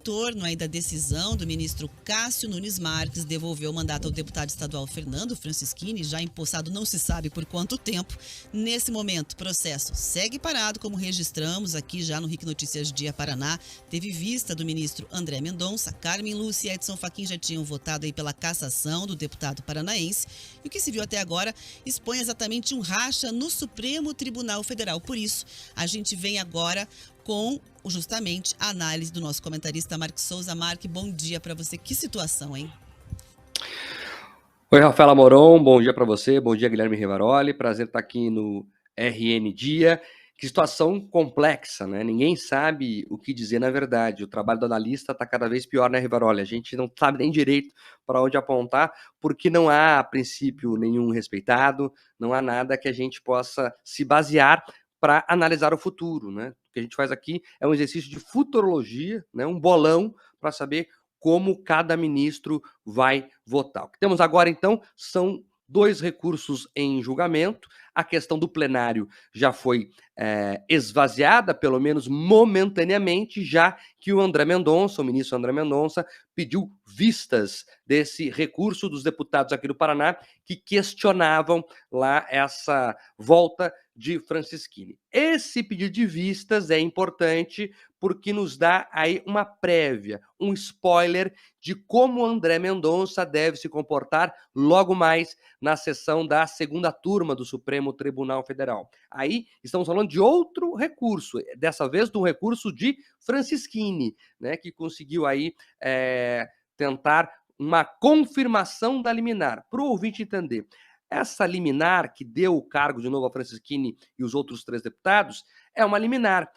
Torno aí da decisão do ministro Cássio Nunes Marques devolver o mandato ao deputado estadual Fernando Francischini, já empossado não se sabe por quanto tempo. Nesse momento, o processo segue parado, como registramos aqui já no RIC Notícias Dia Paraná. Teve vista do ministro André Mendonça, Carmen Lúcia e Edson Fachin já tinham votado aí pela cassação do deputado paranaense. E o que se viu até agora expõe exatamente um racha no Supremo Tribunal Federal. Por isso, a gente vem agora com justamente a análise do nosso comentarista Mark Souza. Mark, bom dia para você. Que situação, hein? Oi, Rafaela Moron, bom dia para você, bom dia, Guilherme Rivaroli, prazer estar aqui no RN Dia. Que situação complexa, né? Ninguém sabe o que dizer na verdade. O trabalho do analista está cada vez pior, né, Rivaroli? A gente não sabe nem direito para onde apontar, porque não há, a princípio, nenhum respeitado, não há nada que a gente possa se basear para analisar o futuro, né? O que a gente faz aqui é um exercício de futurologia, né? Um bolão para saber como cada ministro vai votar. O que temos agora, então, são 2 recursos em julgamento. A questão do plenário já foi esvaziada, pelo menos momentaneamente, já que o André Mendonça, o ministro André Mendonça, pediu vistas desse recurso dos deputados aqui do Paraná que questionavam lá essa volta de Francischini. Esse pedido de vistas é importante porque nos dá aí uma prévia, um spoiler de como André Mendonça deve se comportar logo mais na sessão da segunda turma do Supremo Tribunal Federal. Aí estamos falando de outro recurso, dessa vez de um recurso de Francischini, né, que conseguiu aí tentar uma confirmação da liminar. Para o ouvinte entender, essa liminar que deu o cargo de novo a Francischini e os outros 3 deputados é uma liminar.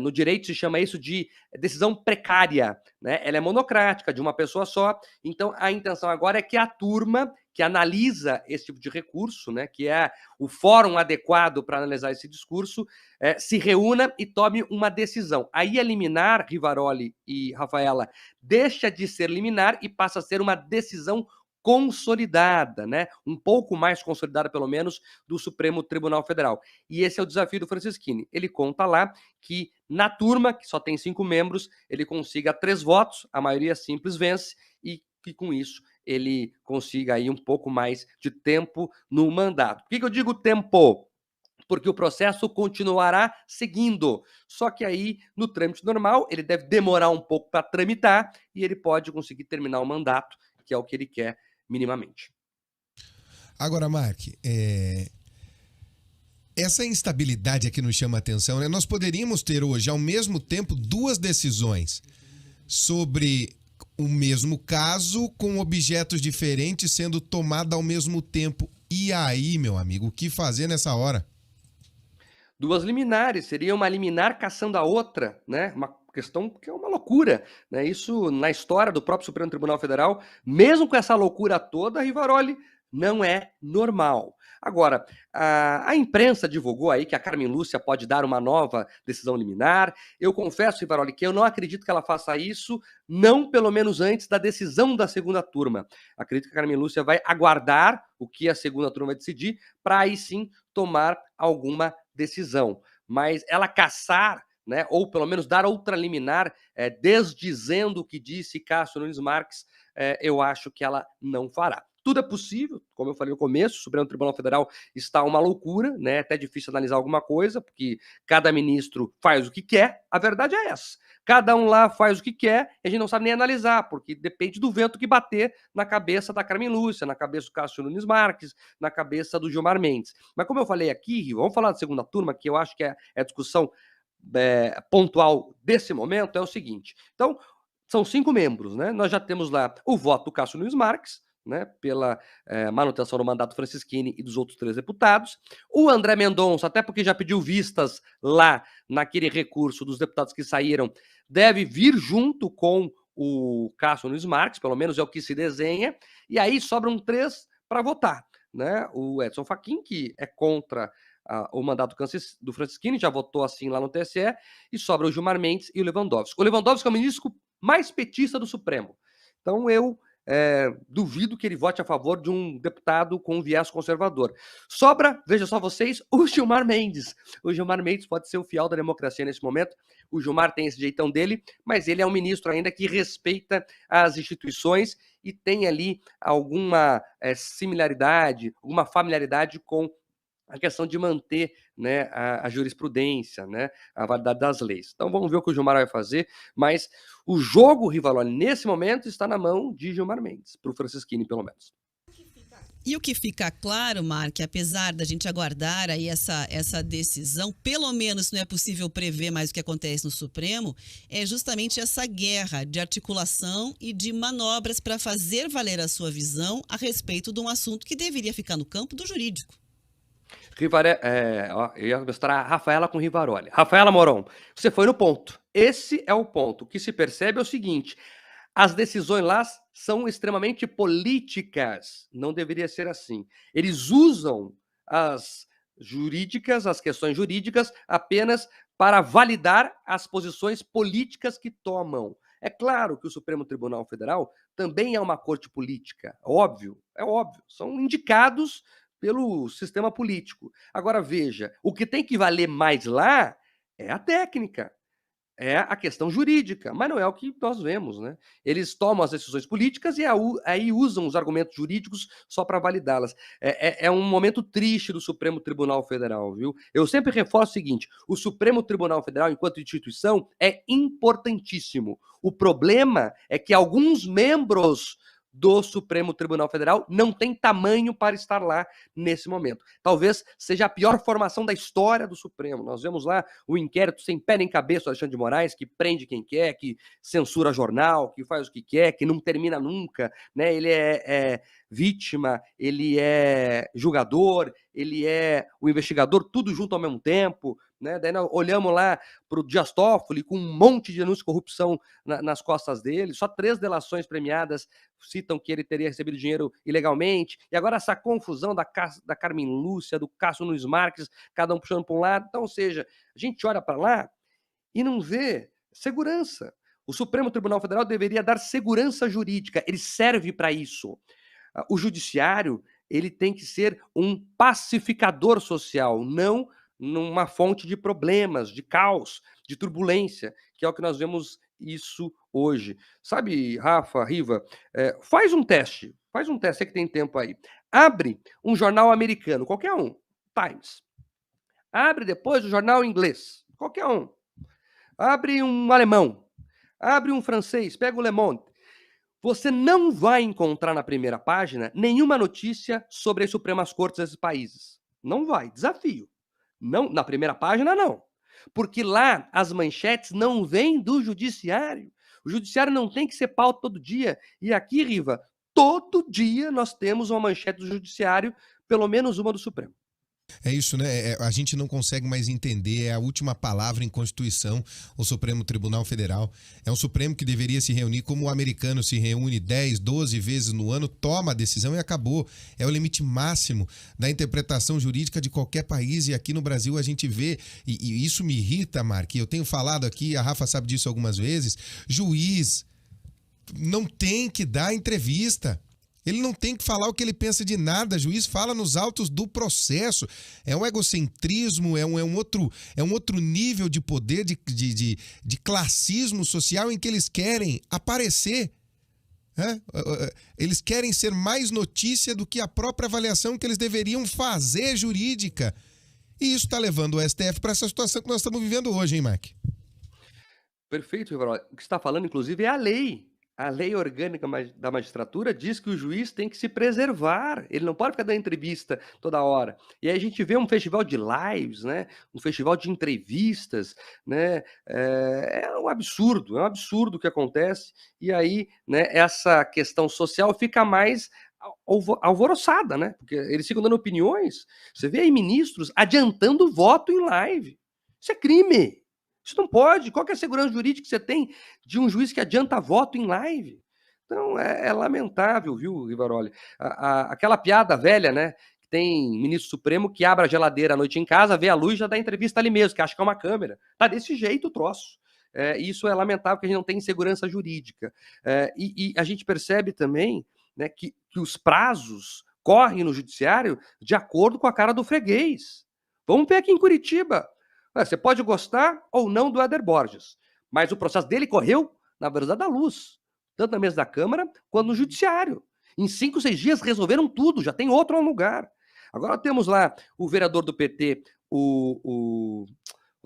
No direito se chama isso de decisão precária, né? Ela é monocrática, de uma pessoa só. Então, a intenção agora é que a turma que analisa esse tipo de recurso, né, que é o fórum adequado para analisar esse discurso, se reúna e tome uma decisão. Aí a liminar, Rivaroli e Rafaela, deixa de ser liminar e passa a ser uma decisão consolidada, né? Um pouco mais consolidada, pelo menos, do Supremo Tribunal Federal. E esse é o desafio do Francischini. Ele conta lá que na turma, que só tem 5 membros, ele consiga 3 votos, a maioria simples vence, e que com isso ele consiga aí um pouco mais de tempo no mandato. Por que eu digo tempo? Porque o processo continuará seguindo. Só que aí, no trâmite normal, ele deve demorar um pouco para tramitar e ele pode conseguir terminar o mandato, que é o que ele quer minimamente. Agora, Mark, essa instabilidade aqui nos chama a atenção, né? Nós poderíamos ter hoje, ao mesmo tempo, 2 decisões sobre o mesmo caso, com objetos diferentes sendo tomada ao mesmo tempo. E aí, meu amigo, o que fazer nessa hora? 2 liminares, seria uma liminar caçando a outra, né? Uma questão que é uma loucura, né? Isso na história do próprio Supremo Tribunal Federal, mesmo com essa loucura toda, Rivaroli, não é normal. Agora, a imprensa divulgou aí que a Carmen Lúcia pode dar uma nova decisão liminar. Eu confesso, Rivaroli, que eu não acredito que ela faça isso, não pelo menos antes da decisão da segunda turma. Acredito que a Carmen Lúcia vai aguardar o que a segunda turma vai decidir, para aí sim tomar alguma decisão. Mas ela caçar, né, ou pelo menos dar outra liminar, desdizendo o que disse Cássio Nunes Marques, eu acho que ela não fará. Tudo é possível, como eu falei no começo, o Supremo Tribunal Federal está uma loucura, né? É até difícil analisar alguma coisa, porque cada ministro faz o que quer, a verdade é essa. Cada um lá faz o que quer e a gente não sabe nem analisar, porque depende do vento que bater na cabeça da Carmen Lúcia, na cabeça do Cássio Nunes Marques, na cabeça do Gilmar Mendes. Mas como eu falei aqui, vamos falar da segunda turma, que eu acho que é a discussão pontual desse momento, é o seguinte. Então, são 5 membros, né? Nós já temos lá o voto do Cássio Nunes Marques, né, pela manutenção do mandato Francischini e dos outros 3 deputados. O André Mendonça, até porque já pediu vistas lá naquele recurso dos deputados que saíram, deve vir junto com o Cássio Nunes Marques, pelo menos é o que se desenha, e aí sobram 3 para votar, né? O Edson Fachin, que é contra o mandato do Francischini, já votou assim lá no TSE, e sobra o Gilmar Mendes e o Lewandowski. O Lewandowski é o ministro mais petista do Supremo. Então eu duvido que ele vote a favor de um deputado com viés conservador. Sobra, veja só vocês, o Gilmar Mendes. O Gilmar Mendes pode ser o fiel da democracia nesse momento. O Gilmar tem esse jeitão dele, mas ele é um ministro ainda que respeita as instituições e tem ali alguma similaridade, alguma familiaridade com a questão de manter, né, a jurisprudência, né, a validade das leis. Então vamos ver o que o Gilmar vai fazer, mas o jogo, Rivaroli, nesse momento está na mão de Gilmar Mendes, para o Francisquini, pelo menos. E o que fica claro, Mark, apesar da gente aguardar aí essa decisão, pelo menos não é possível prever mais o que acontece no Supremo, é justamente essa guerra de articulação e de manobras para fazer valer a sua visão a respeito de um assunto que deveria ficar no campo do jurídico. Eu ia mostrar a Rafaela com Rivaroli. Rafaela Moron, você foi no ponto. Esse é o ponto. O que se percebe é o seguinte: as decisões lá são extremamente políticas. Não deveria ser assim. Eles usam as questões jurídicas, apenas para validar as posições políticas que tomam. É claro que o Supremo Tribunal Federal também é uma corte política. Óbvio, é óbvio. São indicados pelo sistema político. Agora, veja, o que tem que valer mais lá é a técnica, é a questão jurídica, mas não é o que nós vemos, né? Eles tomam as decisões políticas e aí usam os argumentos jurídicos só para validá-las. É um momento triste do Supremo Tribunal Federal, viu? Eu sempre reforço o seguinte: o Supremo Tribunal Federal, enquanto instituição, é importantíssimo. O problema é que alguns membros do Supremo Tribunal Federal não tem tamanho para estar lá nesse momento. Talvez seja a pior formação da história do Supremo. Nós vemos lá o inquérito sem pé nem cabeça do Alexandre de Moraes, que prende quem quer, que censura jornal, que faz o que quer, que não termina nunca, né? Ele é vítima, ele é julgador, ele é o investigador, tudo junto ao mesmo tempo, né? Daí nós olhamos lá para o Dias Toffoli com um monte de denúncia de corrupção nas costas dele, só 3 delações premiadas citam que ele teria recebido dinheiro ilegalmente, e agora essa confusão da Carmen Lúcia, do Cássio Nunes Marques, cada um puxando para um lado. Então, ou seja, a gente olha para lá e não vê segurança. O Supremo Tribunal Federal deveria dar segurança jurídica, ele serve para isso. O judiciário, ele tem que ser um pacificador social, não numa fonte de problemas, de caos, de turbulência, que é o que nós vemos isso hoje. Sabe, Rafa, Riva, faz um teste, você que tem tempo aí. Abre um jornal americano, qualquer um, Times. Abre depois o jornal inglês, qualquer um. Abre um alemão, abre um francês, pega o Le Monde. Você não vai encontrar na primeira página nenhuma notícia sobre as Supremas Cortes desses países. Não vai, desafio. Não, na primeira página, não. Porque lá as manchetes não vêm do judiciário. O judiciário não tem que ser pauta todo dia. E aqui, Riva, todo dia nós temos uma manchete do judiciário, pelo menos uma do Supremo. É isso, né? A gente não consegue mais entender, é a última palavra em Constituição, o Supremo Tribunal Federal. É um Supremo que deveria se reunir como o americano se reúne 10, 12 vezes no ano, toma a decisão e acabou. É o limite máximo da interpretação jurídica de qualquer país, e aqui no Brasil a gente vê, e isso me irrita, Mark, eu tenho falado aqui, a Rafa sabe disso algumas vezes, juiz não tem que dar entrevista. Ele não tem que falar o que ele pensa de nada. O juiz fala nos autos do processo. É um egocentrismo, é um outro nível de poder, de classismo social em que eles querem aparecer. Eles querem ser mais notícia do que a própria avaliação que eles deveriam fazer jurídica. E isso está levando o STF para essa situação que nós estamos vivendo hoje, hein, Mark? Perfeito, Rivaroli. O que você está falando, inclusive, é a lei. A lei orgânica da magistratura diz que o juiz tem que se preservar, ele não pode ficar dando entrevista toda hora. E aí a gente vê um festival de lives, né? Um festival de entrevistas, né? É um absurdo o que acontece. E aí, né, essa questão social fica mais alvoroçada, né? Porque eles ficam dando opiniões. Você vê aí ministros adiantando voto em live. Isso é crime. Isso não pode. Qual que é a segurança jurídica que você tem de um juiz que adianta voto em live? Então, é lamentável, viu, Rivaroli? Aquela piada velha, né? Que tem ministro supremo que abre a geladeira à noite em casa, vê a luz e já dá entrevista ali mesmo, que acha que é uma câmera. Tá desse jeito o troço. Isso é lamentável, porque a gente não tem segurança jurídica. E a gente percebe também, né, que os prazos correm no judiciário de acordo com a cara do freguês. Vamos ver aqui em Curitiba. Você pode gostar ou não do Éder Borges, mas o processo dele correu na velocidade da luz, tanto na mesa da Câmara quanto no judiciário. Em 5, 6 dias resolveram tudo, já tem outro no lugar. Agora temos lá o vereador do PT, o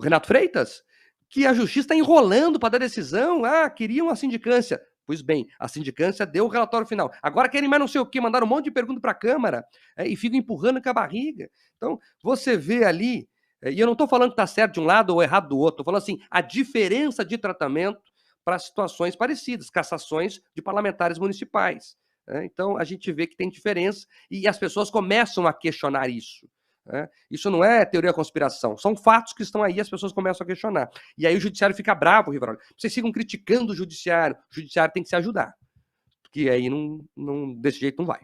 Renato Freitas, que a justiça está enrolando para dar decisão. Queriam a sindicância. Pois bem, a sindicância deu o relatório final. Agora querem mais não sei o quê, mandaram um monte de pergunta para a Câmara e ficam empurrando com a barriga. Então, você vê ali, e eu não estou falando que está certo de um lado ou errado do outro, estou falando assim, a diferença de tratamento para situações parecidas, cassações de parlamentares municipais. Então, a gente vê que tem diferença e as pessoas começam a questionar isso. Isso não é teoria da conspiração, são fatos que estão aí e as pessoas começam a questionar. E aí o judiciário fica bravo, Rivaroli. Vocês ficam criticando o judiciário tem que se ajudar. Porque aí desse jeito não vai.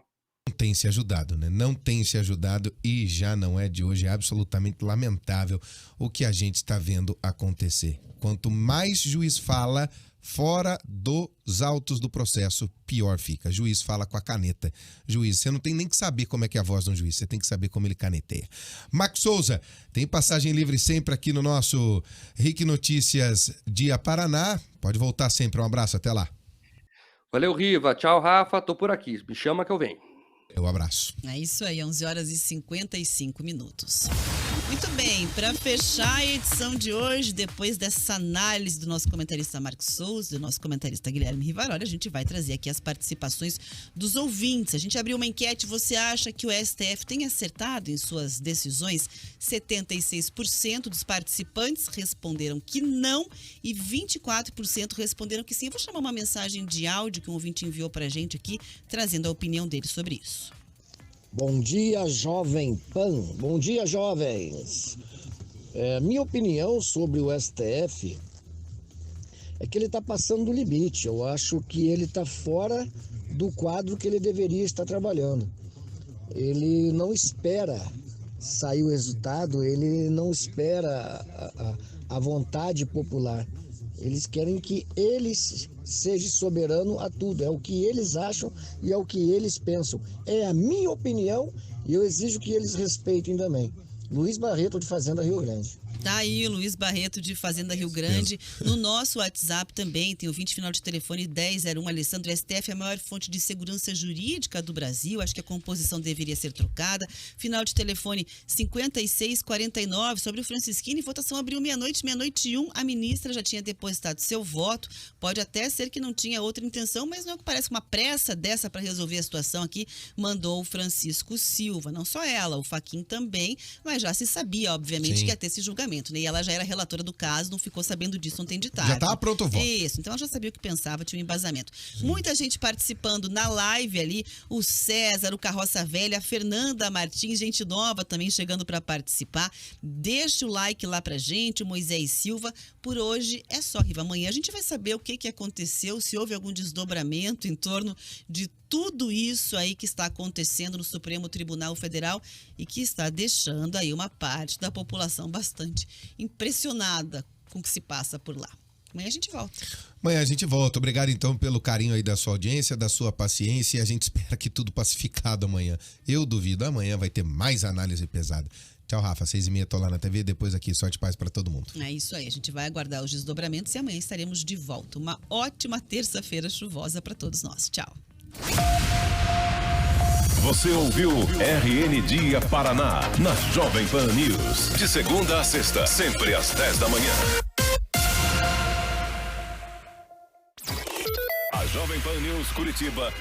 Não tem se ajudado, né? Não tem se ajudado e já não é de hoje. É absolutamente lamentável o que a gente está vendo acontecer. Quanto mais juiz fala fora dos autos do processo, pior fica. Juiz fala com a caneta. Juiz, você não tem nem que saber como é que é a voz de um juiz, você tem que saber como ele caneteia. Max Souza, tem passagem livre sempre aqui no nosso RIC Notícias Dia Paraná. Pode voltar sempre. Um abraço, até lá. Valeu, Riva. Tchau, Rafa. Tô por aqui. Me chama que eu venho. Um abraço. É isso aí, 11h55. Muito bem, para fechar a edição de hoje, depois dessa análise do nosso comentarista Marcos Souza, do nosso comentarista Guilherme Rivaroli, a gente vai trazer aqui as participações dos ouvintes. A gente abriu uma enquete, você acha que o STF tem acertado em suas decisões? 76% dos participantes responderam que não e 24% responderam que sim. Eu vou chamar uma mensagem de áudio que um ouvinte enviou para a gente aqui, trazendo a opinião dele sobre isso. Bom dia, Jovem Pan. Bom dia, jovens. Minha opinião sobre o STF é que ele está passando do limite. Eu acho que ele está fora do quadro que ele deveria estar trabalhando. Ele não espera sair o resultado, ele não espera a vontade popular. Eles querem que eles seja soberano a tudo. É o que eles acham e é o que eles pensam. É a minha opinião e eu exijo que eles respeitem também. Luiz Barreto, de Fazenda Rio Grande. Tá aí o Luiz Barreto, de Fazenda Rio Grande. No nosso WhatsApp também tem o 20 final de telefone 1001. Alessandro, STF é a maior fonte de segurança jurídica do Brasil. Acho que a composição deveria ser trocada. Final de telefone 5649. Sobre o Francisquini, votação abriu meia-noite 1. A ministra já tinha depositado seu voto. Pode até ser que não tinha outra intenção, mas não é que parece uma pressa dessa para resolver a situação aqui. Mandou o Francisco Silva. Não só ela, o Fachin também, mas já se sabia, obviamente, que ia ter esse julgamento. Né? E ela já era relatora do caso, não ficou sabendo disso ontem de tarde. Já estava pronto o voto. Isso, então ela já sabia o que pensava, tinha um embasamento. Sim. Muita gente participando na live ali, o César, o Carroça Velha, a Fernanda Martins, gente nova também chegando para participar. Deixa o like lá pra gente, o Moisés Silva. Por hoje é só, Riva. Amanhã a gente vai saber o que aconteceu, se houve algum desdobramento em torno de tudo isso aí que está acontecendo no Supremo Tribunal Federal e que está deixando aí uma parte da população bastante impressionada com o que se passa por lá. Amanhã a gente volta. Amanhã a gente volta. Obrigado, então, pelo carinho aí da sua audiência, da sua paciência. E a gente espera que tudo pacificado amanhã. Eu duvido. Amanhã vai ter mais análise pesada. Tchau, Rafa. 6h30, tô lá na TV. Depois aqui, sorte e paz para todo mundo. É isso aí. A gente vai aguardar os desdobramentos e amanhã estaremos de volta. Uma ótima terça-feira chuvosa para todos nós. Tchau. Você ouviu RN Dia Paraná, na Jovem Pan News. De segunda a sexta, sempre às 10 da manhã. A Jovem Pan News Curitiba